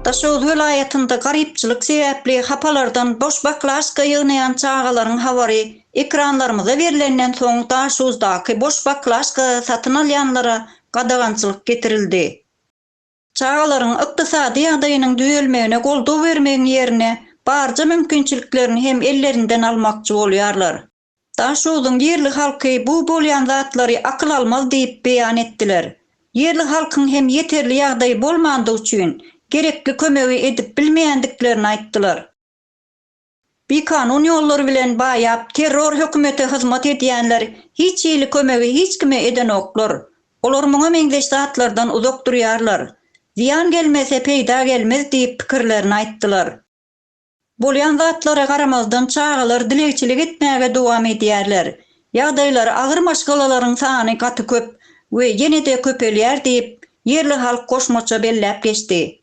Daşoz vilayatynda garypçylyk sebäpli hapalardan boş baklaşka ýygnaýan çağalaryň hawary ekranlarymyza berilenden soň Daşozdaky boş baklaşka satyn alýanlara gadagançylyk getirildi. Çağalaryň ykdysady ýagdaýynyň düzelmegine goldaw bermegiň ýerine barja mümkinçiliklerini hem ellerinden almakçy bolýarlar. Daşozyň yerli halky bu bolýan zatlary akyl almaz diýip beýan etdiler. Yerli halkyň hem ýeterli ýagdaý bolmandygy üçin gerekli kömegi edip bilmeýändiklerini aýtdylar. Bikanun ýollary bilen baýap terror hökümete hyzmat edýänler hiç ýyly kömegi hiç kime eden oklar. Olar muňa meňzeş zatlardan uzak durýarlar. Ziýan gelmese peýda gelmez diýip pikirlerini aýtdylar. Bolýan zatlara garamazdan çağalar dilekçilik etmäge dowam edýärler. Ýagdaýlary agyr maşgalalaryň sany gaty köp we ýene-de köpelýär diýip yerli halk goşmaça belläp geçdi.